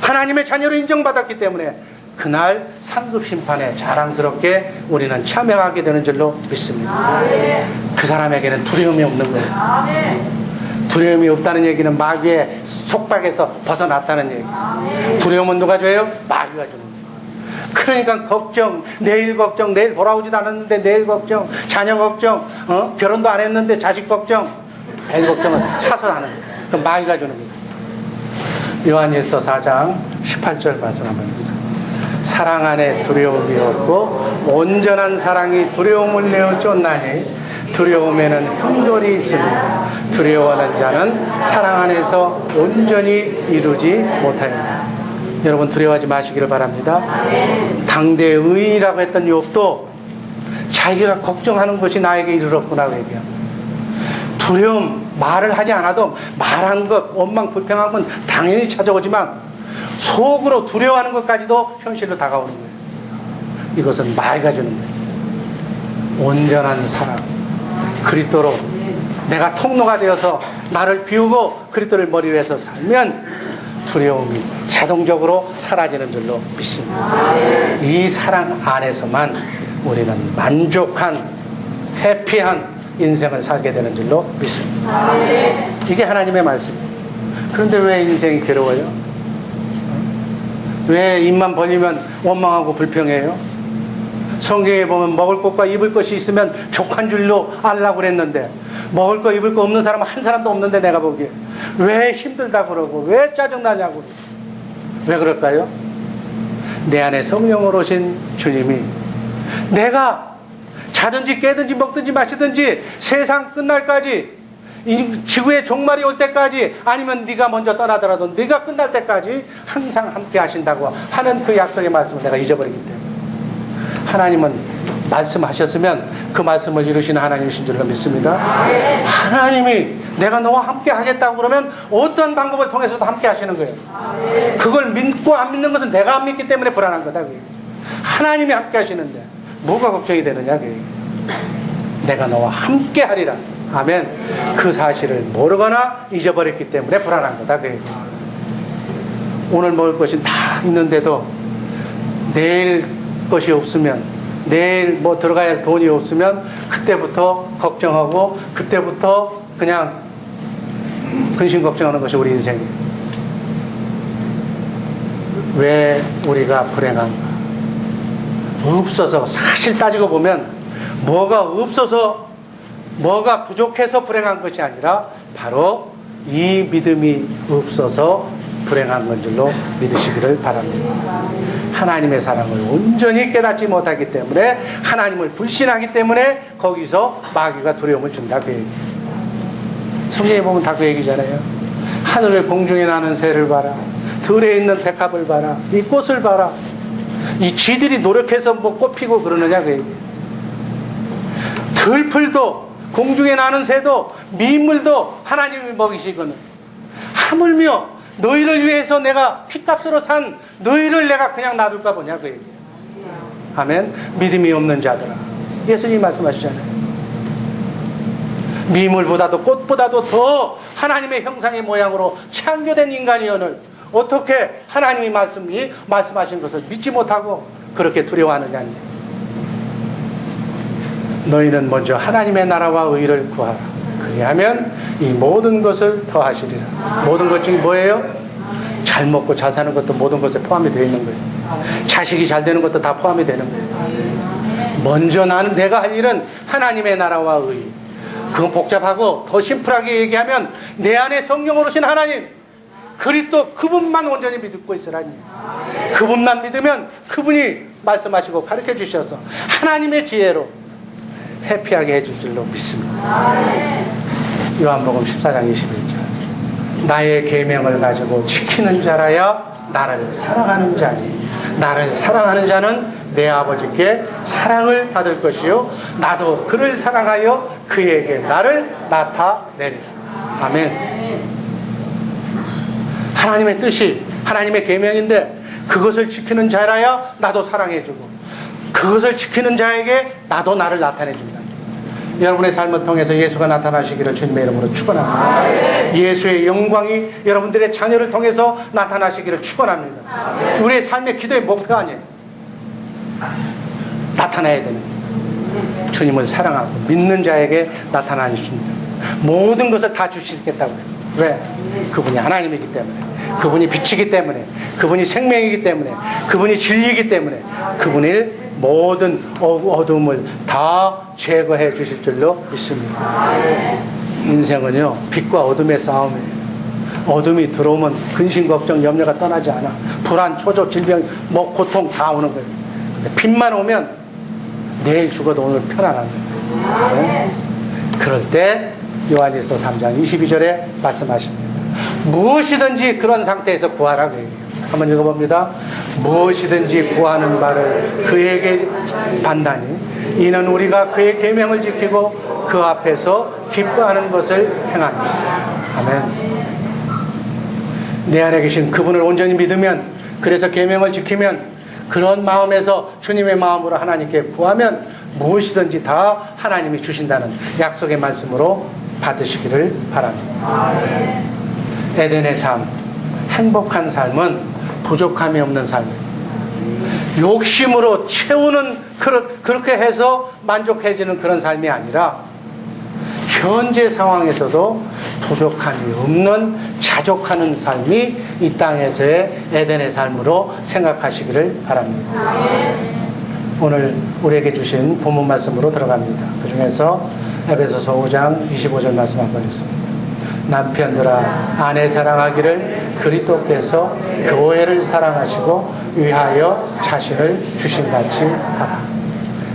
하나님의 자녀로 인정받았기 때문에 그날 상급 심판에 자랑스럽게 우리는 참여하게 되는 줄로 믿습니다. 그 사람에게는 두려움이 없는 거예요. 두려움이 없다는 얘기는 마귀의 속박에서 벗어났다는 얘기. 두려움은 누가 줘요? 마귀가 주는 거예요. 그러니까 걱정, 내일 걱정, 내일 돌아오지도 않았는데 내일 걱정, 자녀 걱정, 결혼도 안 했는데 자식 걱정, 별 걱정은 사서 하는 거예요. 그럼 마귀가 주는 거예요. 요한일서 4장 18절 말씀 한번 해주세요. 사랑 안에 두려움이 없고 온전한 사랑이 두려움을 내어 쫓나니 두려움에는 흠결이 있습니다. 두려워하는 자는 사랑 안에서 온전히 이루지 못하였다. 여러분 두려워하지 마시기를 바랍니다. 당대 의인이라고 했던 욥도 자기가 걱정하는 것이 나에게 이르렀구나 얘기해요. 두려움, 말을 하지 않아도 말한 것, 원망, 불평한 건 당연히 찾아오지만 속으로 두려워하는 것까지도 현실로 다가오는 거예요. 이것은 마귀가 주는 거예요. 온전한 사랑, 그리스도로 내가 통로가 되어서 나를 비우고 그리스도를 머리 위에서 살면 두려움이 자동적으로 사라지는 줄로 믿습니다. 이 사랑 안에서만 우리는 만족한 해피한 인생을 살게 되는 줄로 믿습니다. 이게 하나님의 말씀이에요. 그런데 왜 인생이 괴로워요? 왜 입만 벌리면 원망하고 불평해요? 성경에 보면 먹을 것과 입을 것이 있으면 족한 줄로 알라고 그랬는데 먹을 거 입을 거 없는 사람은 한 사람도 없는데 내가 보기에 왜 힘들다 그러고 왜 짜증나냐고. 왜 그럴까요? 내 안에 성령으로 오신 주님이 내가 자든지 깨든지 먹든지 마시든지 세상 끝날까지, 이 지구의 종말이 올 때까지, 아니면 네가 먼저 떠나더라도 네가 끝날 때까지 항상 함께 하신다고 하는 그 약속의 말씀을 내가 잊어버리기 때문에, 하나님은 말씀하셨으면 그 말씀을 이루시는 하나님이신 줄로 믿습니다. 하나님이 내가 너와 함께 하겠다고 그러면 어떤 방법을 통해서도 함께 하시는 거예요. 그걸 믿고 안 믿는 것은 내가 안 믿기 때문에 불안한 거다. 하나님이 함께 하시는데 뭐가 걱정이 되느냐. 내가 너와 함께 하리라. 아멘. 그 사실을 모르거나 잊어버렸기 때문에 불안한 거다. 오늘 먹을 것이 다 있는데도 내일 것이 없으면, 내일 뭐 들어가야 할 돈이 없으면 그때부터 걱정하고 그때부터 그냥 근심 걱정하는 것이 우리 인생이에요. 왜 우리가 불행한가? 없어서, 사실 따지고 보면 뭐가 없어서, 뭐가 부족해서 불행한 것이 아니라 바로 이 믿음이 없어서 불행한 건 줄로 믿으시기를 바랍니다. 하나님의 사랑을 온전히 깨닫지 못하기 때문에, 하나님을 불신하기 때문에 거기서 마귀가 두려움을 준다, 그 얘기. 성경에 보면 다 그 얘기잖아요. 하늘을 공중에 나는 새를 봐라, 들에 있는 백합을 봐라, 이 꽃을 봐라. 이 쥐들이 노력해서 뭐 꽃 피고 그러느냐, 그 얘기. 들풀도, 공중에 나는 새도, 민물도 하나님이 먹이시거든. 하물며 너희를 위해서 내가 피값으로 산 너희를 내가 그냥 놔둘까 보냐, 그 얘기. 아멘. 믿음이 없는 자들아, 예수님이 말씀하시잖아요. 미물보다도 꽃보다도 더 하나님의 형상의 모양으로 창조된 인간이언을 어떻게 하나님이 말씀하신 것을 믿지 못하고 그렇게 두려워하느냐. 너희는 먼저 하나님의 나라와 의를 구하라. 그리하면 이 모든 것을 더하시리라. 모든 것 중에 뭐예요? 잘 먹고 잘 사는 것도 모든 것에 포함이 되어 있는 거예요. 자식이 잘 되는 것도 다 포함이 되는 거예요. 먼저 내가 할 일은 하나님의 나라와 의. 그건 복잡하고 더 심플하게 얘기하면 내 안에 성령으로 오신 하나님, 그리스도 그분만 온전히 믿고 있으라니. 그분만 믿으면 그분이 말씀하시고 가르쳐 주셔서 하나님의 지혜로 해피하게 해줄 줄로 믿습니다. 요한복음 14장 21절. 나의 계명을 가지고 지키는 자라야 나를 사랑하는 자니, 나를 사랑하는 자는 내 아버지께 사랑을 받을 것이요 나도 그를 사랑하여 그에게 나를 나타내리라. 아멘. 하나님의 뜻이 하나님의 계명인데 그것을 지키는 자라야 나도 사랑해주고 그것을 지키는 자에게 나도 나를 나타내준다. 여러분의 삶을 통해서 예수가 나타나시기를 주님의 이름으로 축원합니다. 예수의 영광이 여러분들의 자녀를 통해서 나타나시기를 축원합니다. 우리의 삶의 기도의 목표 아니에요. 나타나야 되는 주님을 사랑하고 믿는 자에게 나타나십니다. 모든 것을 다 주시겠다고요. 왜? 그분이 하나님이기 때문에, 그분이 빛이기 때문에, 그분이 생명이기 때문에, 그분이 진리이기 때문에, 그분이 모든 어둠을 다 제거해 주실 줄로 믿습니다. 인생은요, 빛과 어둠의 싸움이에요. 어둠이 들어오면 근심, 걱정, 염려가 떠나지 않아. 불안, 초조, 질병, 고통 다 오는 거예요. 근데 빛만 오면 내일 죽어도 오늘 편안한 거예요. 네? 그럴 때 요한일서 3장 22절에 말씀하십니다. 무엇이든지 그런 상태에서 구하라고 얘기해요. 한번 읽어봅니다. 무엇이든지 구하는 바를 그에게 받나니 이는 우리가 그의 계명을 지키고 그 앞에서 기뻐하는 것을 행합니다. 아멘. 내 안에 계신 그분을 온전히 믿으면, 그래서 계명을 지키면, 그런 마음에서 주님의 마음으로 하나님께 구하면 무엇이든지 다 하나님이 주신다는 약속의 말씀으로 받으시기를 바랍니다. 에덴의 삶, 행복한 삶은 부족함이 없는 삶이에요. 욕심으로 채우는, 그렇게 해서 만족해지는 그런 삶이 아니라 현재 상황에서도 부족함이 없는 자족하는 삶이 이 땅에서의 에덴의 삶으로 생각하시기를 바랍니다. 오늘 우리에게 주신 본문 말씀으로 들어갑니다. 그 중에서 에베소서 5장 25절 말씀 한번 읽습니다. 남편들아 아내 사랑하기를 그리스도께서 교회를 사랑하시고 위하여 자신을 주신같이 하라.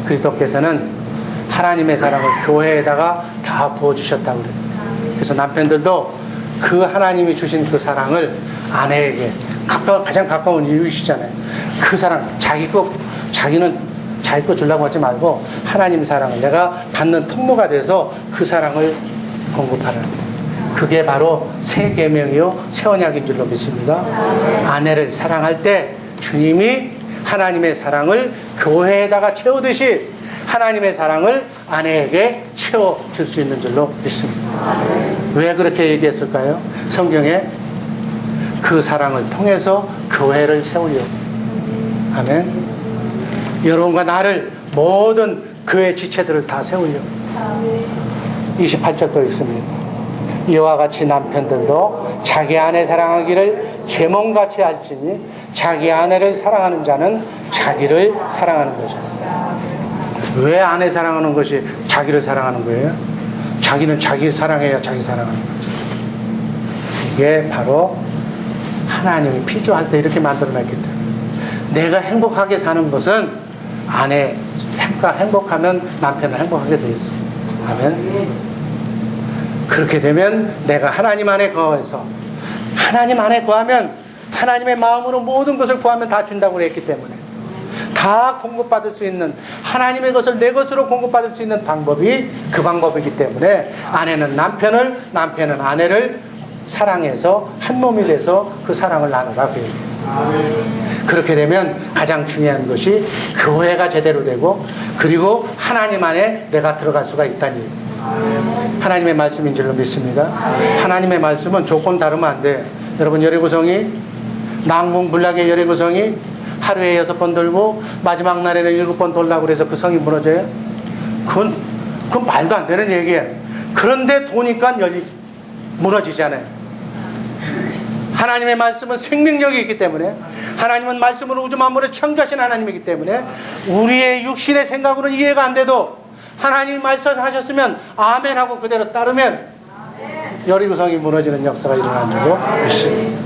그리스도께서는 하나님의 사랑을 교회에다가 다 부어주셨다고 그래요. 그래서 남편들도 그 하나님이 주신 그 사랑을 아내에게, 가장 가까운 이웃이잖아요. 그 사랑, 자기는 자기 거 주려고 하지 말고 하나님 사랑을 내가 받는 통로가 돼서 그 사랑을 공급하라는 거예요. 그게 바로 새 계명이요 새 언약인 줄로 믿습니다. 아내를 사랑할 때 주님이 하나님의 사랑을 교회에다가 채우듯이 하나님의 사랑을 아내에게 채워줄 수 있는 줄로 믿습니다. 왜 그렇게 얘기했을까요? 성경에 그 사랑을 통해서 교회를 세우려고. 아멘. 여러분과 나를 모든 교회 지체들을 다 세우려고. 28절도 있습니다. 이와 같이 남편들도 자기 아내 사랑하기를 제 몸같이 할지니 자기 아내를 사랑하는 자는 자기를 사랑하는 거죠. 왜 아내 사랑하는 것이 자기를 사랑하는 거예요? 자기는 자기 사랑해야 자기 사랑하는 거죠. 이게 바로 하나님이 피조할 때 이렇게 만들어냈기 때문에 내가 행복하게 사는 것은 아내가 행복하면 남편은 행복하게 돼 있어. 아멘. 그렇게 되면 내가 하나님 안에 거해서 하나님 안에 거하면 하나님의 마음으로 모든 것을 구하면 다 준다고 했기 때문에 다 공급받을 수 있는 하나님의 것을 내 것으로 공급받을 수 있는 방법이 그 방법이기 때문에 아내는 남편을, 남편은 아내를 사랑해서 한 몸이 돼서 그 사랑을 나누라고 해요. 그렇게 되면 가장 중요한 것이 교회가 제대로 되고 그리고 하나님 안에 내가 들어갈 수가 있다는 얘기예요. 하나님의 말씀인 줄로 믿습니다. 하나님의 말씀은 조건 다르면 안 돼요. 여러분 여리고성이 낭문불락의 여리고성이 하루에 6번 돌고 마지막 날에는 7번 돌라고 그래서 그 성이 무너져요? 그건 말도 안 되는 얘기예요. 그런데 도니까 무너지잖아요. 하나님의 말씀은 생명력이 있기 때문에 하나님은 말씀으로 우주 만물을 창조하신 하나님이기 때문에 우리의 육신의 생각으로는 이해가 안 돼도 하나님이 말씀하셨으면 아멘 하고 그대로 따르면 여리고성이 무너지는 역사가 일어난 줄로 믿습니다.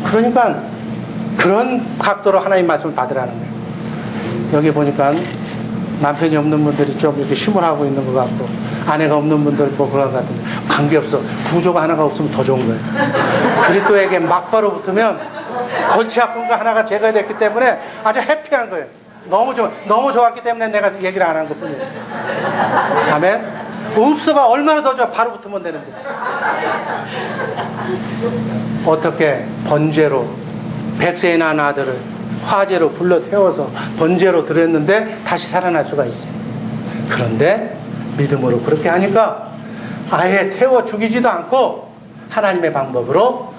그러니까 그런 각도로 하나님 말씀을 받으라는 거예요. 여기 보니까 남편이 없는 분들이 좀 이렇게 심을하고 있는 것 같고 아내가 없는 분들 뭐 그런 것 같은데 관계없어. 구조가 하나가 없으면 더 좋은 거예요. 그리스도에게 막바로 붙으면 골치 아픈 거 하나가 제거됐기 때문에 아주 해피한 거예요. 너무 좋았기 때문에 내가 얘기를 안 한 것 뿐이에요. 아멘. 없어가 얼마나 더 좋아. 바로 붙으면 되는데 어떻게 번제로 100세에 낳은 아들을 화재로 불러 태워서 번제로 드렸는데 다시 살아날 수가 있어요. 그런데 믿음으로 그렇게 하니까 아예 태워 죽이지도 않고 하나님의 방법으로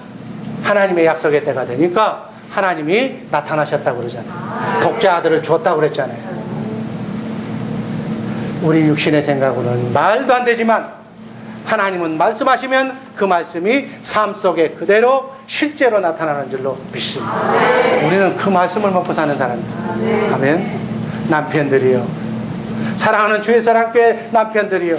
하나님의 약속의 때가 되니까 하나님이 나타나셨다고 그러잖아요. 독자 아들을 줬다고 그랬잖아요. 우리 육신의 생각으로는 말도 안 되지만 하나님은 말씀하시면 그 말씀이 삶 속에 그대로 실제로 나타나는 줄로 믿습니다. 우리는 그 말씀을 먹고 사는 사람입니다. 아멘. 남편들이요, 사랑하는 주의 사랑교회 남편들이요,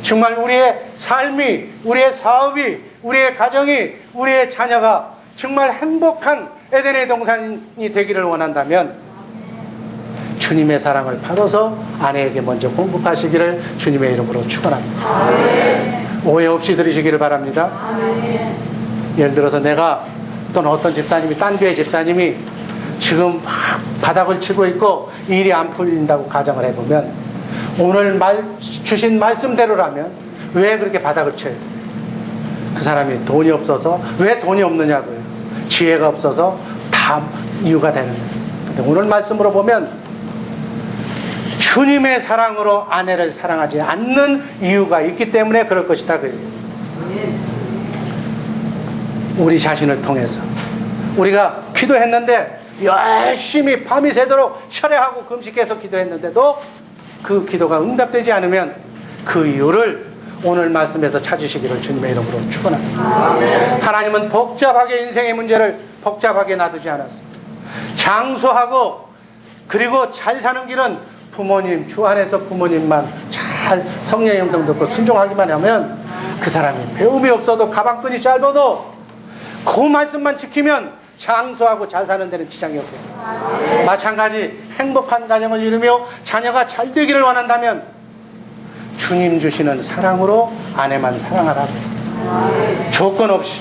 정말 우리의 삶이, 우리의 사업이, 우리의 가정이, 우리의 자녀가 정말 행복한 에덴의 동산이 되기를 원한다면 주님의 사랑을 받아서 아내에게 먼저 공급하시기를 주님의 이름으로 축원합니다. 오해 없이 들으시기를 바랍니다. 예를 들어서 내가 또는 어떤 집사님이, 딴 교회 집사님이 지금 바닥을 치고 있고 일이 안 풀린다고 가정을 해보면 오늘 주신 말씀대로라면 왜 그렇게 바닥을 쳐요? 그 사람이 돈이 없어서. 왜 돈이 없느냐고요? 지혜가 없어서 다 이유가 되는 거예요. 근데 오늘 말씀으로 보면 주님의 사랑으로 아내를 사랑하지 않는 이유가 있기 때문에 그럴 것이다. 우리 자신을 통해서 우리가 기도했는데 열심히 밤이 새도록 철회하고 금식해서 기도했는데도 그 기도가 응답되지 않으면 그 이유를 오늘 말씀에서 찾으시기를 주님의 이름으로 축원합니다. 하나님은 복잡하게 인생의 문제를 복잡하게 놔두지 않았어요. 장수하고 그리고 잘 사는 길은 부모님, 주 안에서 부모님만 잘 성령의 음성 듣고 순종하기만 하면 그 사람이 배움이 없어도 가방끈이 짧아도 그 말씀만 지키면 장수하고 잘 사는 데는 지장이 없어요. 마찬가지 행복한 가정을 이루며 자녀가 잘 되기를 원한다면 주님 주시는 사랑으로 아내만 사랑하라고. 조건 없이.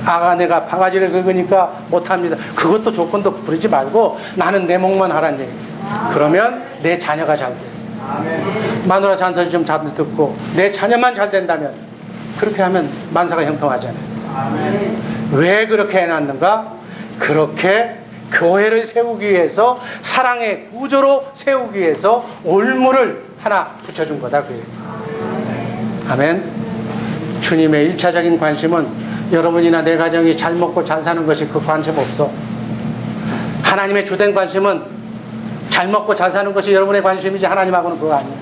아내가 바가지를 긁으니까 못합니다. 그것도 조건도 부리지 말고 나는 내 몫만 하라는 얘기예요. 그러면 내 자녀가 잘 돼. 마누라 잔소리 좀 잘 듣고 내 자녀만 잘 된다면 그렇게 하면 만사가 형통하잖아요. 왜 그렇게 해놨는가? 그렇게 교회를 세우기 위해서, 사랑의 구조로 세우기 위해서 올무를 하나 붙여준 거다. 그래요. 아멘. 주님의 1차적인 관심은 여러분이나 내 가정이 잘 먹고 잘 사는 것이 그 관심 없어. 하나님의 주된 관심은 잘 먹고 잘 사는 것이 여러분의 관심이지 하나님하고는 그거 아니에요.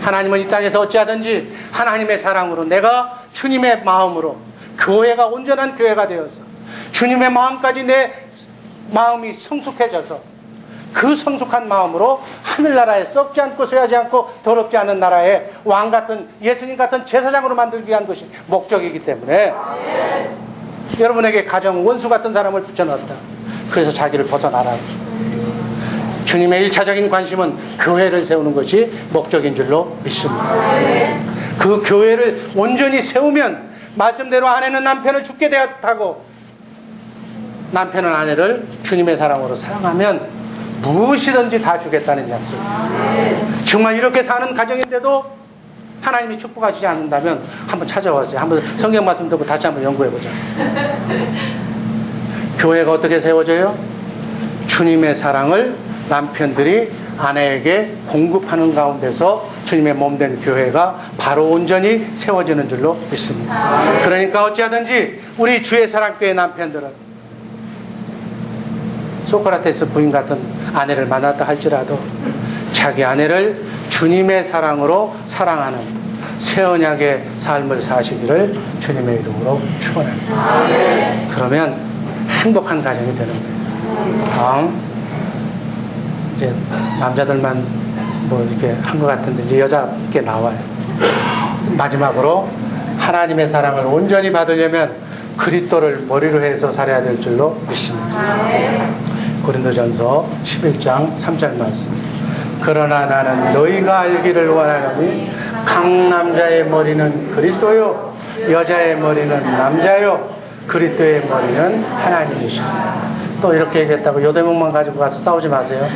하나님은 이 땅에서 어찌하든지 하나님의 사랑으로, 내가 주님의 마음으로 교회가 온전한 교회가 되어서 주님의 마음까지 내 마음이 성숙해져서 그 성숙한 마음으로 하늘나라에 썩지 않고 쇠하지 않고 더럽지 않은 나라에 왕같은, 예수님 같은 제사장으로 만들기 위한 것이 목적이기 때문에 여러분에게 가정 원수 같은 사람을 붙여넣었다. 그래서 자기를 벗어나라고. 주님의 1차적인 관심은 교회를 세우는 것이 목적인 줄로 믿습니다. 그 교회를 온전히 세우면 말씀대로 아내는 남편을 죽게 되었다고, 남편은 아내를 주님의 사랑으로 사랑하면 무엇이든지 다 주겠다는 약속. 정말 이렇게 사는 가정인데도 하나님이 축복하시지 않는다면 한번 찾아와서 한번 성경 말씀 듣고 다시 한번 연구해보자. 교회가 어떻게 세워져요? 주님의 사랑을 남편들이 아내에게 공급하는 가운데서 주님의 몸된 교회가 바로 온전히 세워지는 줄로 믿습니다. 그러니까 어찌하든지 우리 주의 사랑교회 남편들은 소크라테스 부인 같은 아내를 만났다 할지라도 자기 아내를 주님의 사랑으로 사랑하는 새 언약의 삶을 사시기를 주님의 이름으로 축원합니다. 그러면 행복한 가정이 되는 거예요. 다음, 이제 남자들만 뭐 이렇게 한 것 같은데 이제 여자께 나와요. 마지막으로 하나님의 사랑을 온전히 받으려면 그리스도를 머리로 해서 살아야 될 줄로 믿습니다. 고린도전서 11장 3절 말씀. 그러나 나는 너희가 알기를 원하노니 각 남자의 머리는 그리스도요 여자의 머리는 남자요 그리스도의 머리는 하나님이시다. 또 이렇게 얘기했다고 요 대목만 가지고 가서 싸우지 마세요.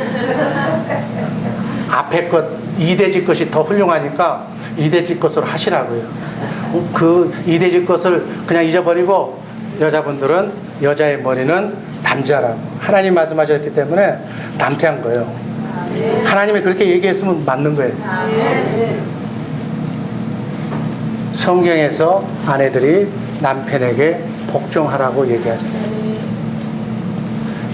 앞에 것, 이대지 것이 더 훌륭하니까 이대지 것으로 하시라고요. 그 이대지 것을 그냥 잊어버리고 여자분들은 여자의 머리는 남자라고 하나님 말씀하셨기 때문에 남자인 거예요. 하나님이 그렇게 얘기했으면 맞는 거예요. 성경에서 아내들이 남편에게 복종하라고 얘기하잖아요.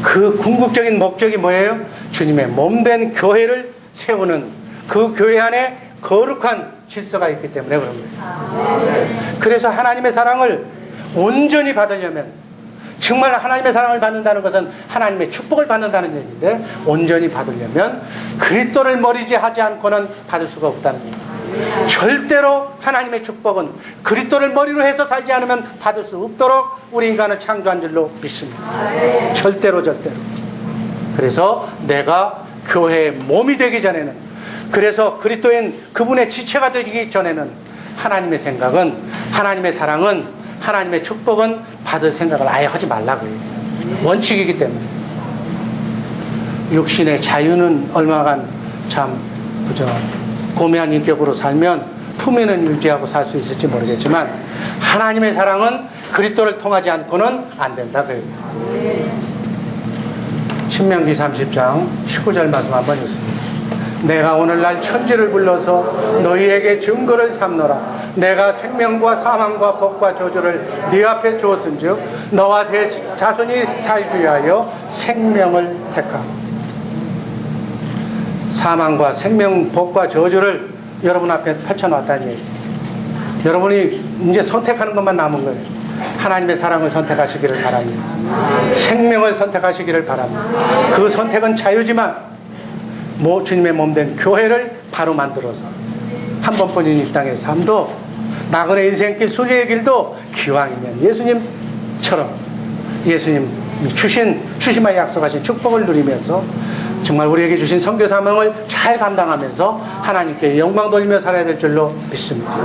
그 궁극적인 목적이 뭐예요? 주님의 몸된 교회를 세우는, 그 교회 안에 거룩한 질서가 있기 때문에 그런 거예요. 그래서 하나님의 사랑을 온전히 받으려면, 정말 하나님의 사랑을 받는다는 것은 하나님의 축복을 받는다는 얘기인데, 온전히 받으려면 그리스도를 머리지 하지 않고는 받을 수가 없다는 얘기예요. 절대로 하나님의 축복은 그리스도를 머리로 해서 살지 않으면 받을 수 없도록 우리 인간을 창조한 줄로 믿습니다. 절대로. 그래서 내가 교회의 몸이 되기 전에는, 그래서 그리스도인 그분의 지체가 되기 전에는 하나님의 생각은, 하나님의 사랑은, 하나님의 축복은 받을 생각을 아예 하지 말라고 해요. 원칙이기 때문에. 육신의 자유는 얼마간 참 고매한 인격으로 살면 품위는 유지하고 살 수 있을지 모르겠지만, 하나님의 사랑은 그리스도를 통하지 않고는 안 된다 그래요. 신명기 30장 19절 말씀 한번 읽습니다. 내가 오늘날 천지를 불러서 너희에게 증거를 삼노라. 내가 생명과 사망과 복과 저주를 네 앞에 주었은즉 너와 네 자손이 살기 위하여 생명을 택하고. 사망과 생명, 복과 저주를 여러분 앞에 펼쳐놨다는 얘기. 여러분이 이제 선택하는 것만 남은 거예요. 하나님의 사랑을 선택하시기를 바랍니다. 생명을 선택하시기를 바랍니다. 그 선택은 자유지만 주님의 몸된 교회를 바로 만들어서 한 번뿐인 이 땅의 삶도, 나그네 인생길 수리의 길도 기왕이면 예수님처럼, 예수님 주심하여 약속하신 축복을 누리면서 정말 우리에게 주신 선교 사명을 잘 감당하면서 하나님께 영광 돌리며 살아야 될 줄로 믿습니다.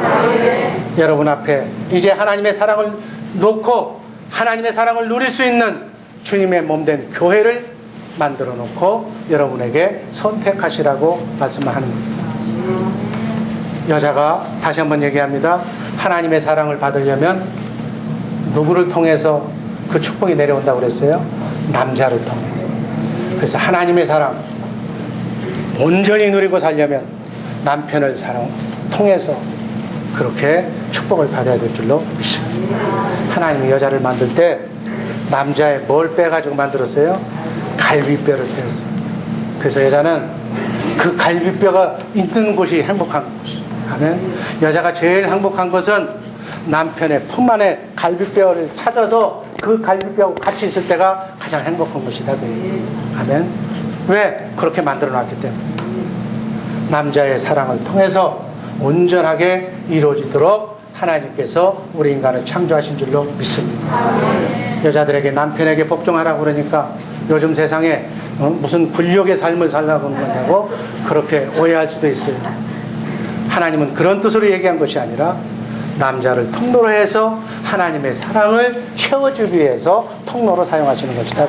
여러분 앞에 이제 하나님의 사랑을 놓고 하나님의 사랑을 누릴 수 있는 주님의 몸된 교회를 만들어 놓고 여러분에게 선택하시라고 말씀하는 겁니다. 여자가 다시 한번 얘기합니다. 하나님의 사랑을 받으려면 누구를 통해서 그 축복이 내려온다고 그랬어요? 남자를 통해. 그래서 하나님의 사랑 온전히 누리고 살려면 남편을 통해서 그렇게 축복을 받아야 될 줄로 믿습니다. 하나님이 여자를 만들 때 남자의 뭘 빼가지고 만들었어요? 갈비뼈를 빼었어요. 그래서 여자는 그 갈비뼈가 있는 곳이 행복한 곳이에요. 여자가 제일 행복한 것은 남편의 품 안에 갈비뼈를 찾아서 그 갈비뼈하고 같이 있을 때가 가장 행복한 것이다. 아멘. 왜? 그렇게 만들어 놨기 때문에. 남자의 사랑을 통해서 온전하게 이루어지도록 하나님께서 우리 인간을 창조하신 줄로 믿습니다. 여자들에게 남편에게 복종하라고 그러니까 요즘 세상에 무슨 굴욕의 삶을 살라고 하는 거냐고 그렇게 오해할 수도 있어요. 하나님은 그런 뜻으로 얘기한 것이 아니라 남자를 통로로 해서 하나님의 사랑을 채워주기 위해서 통로로 사용하시는 것이다.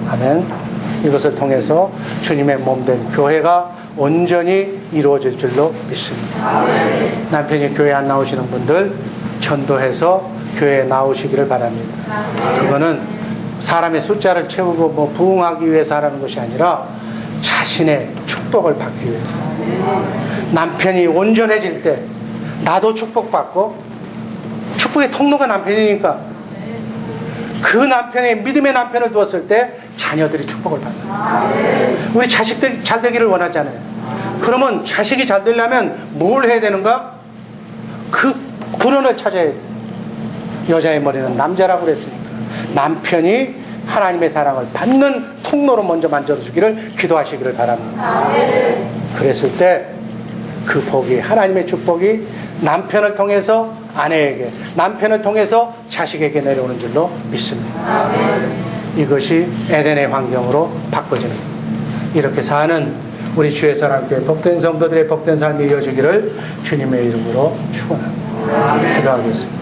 아멘. 이것을 통해서 주님의 몸된 교회가 온전히 이루어질 줄로 믿습니다. 남편이 교회 안 나오시는 분들 전도해서 교회에 나오시기를 바랍니다. 그거는 사람의 숫자를 채우고 부흥하기 위해서 하라는 것이 아니라 자신의 축복을 받기 위해서. 남편이 온전해질 때 나도 축복받고, 축복의 통로가 남편이니까 그 남편의 믿음의 남편을 두었을 때 자녀들이 축복을 받아요. 우리 자식들 잘 되기를 원하잖아요. 그러면 자식이 잘 되려면 뭘 해야 되는가? 그 근원을 찾아야 돼요. 여자의 머리는 남자라고 그랬으니까 남편이 하나님의 사랑을 받는 통로로 먼저 만들어주기를 기도하시기를 바랍니다. 그랬을 때 그 복이, 하나님의 축복이 남편을 통해서 아내에게, 남편을 통해서 자식에게 내려오는 줄로 믿습니다. 이것이 에덴의 환경으로 바꿔지는, 이렇게 사는 우리 주의 사랑교회 복된 성도들의 복된 삶이 이어지기를 주님의 이름으로 축원합니다. 기도하겠습니다.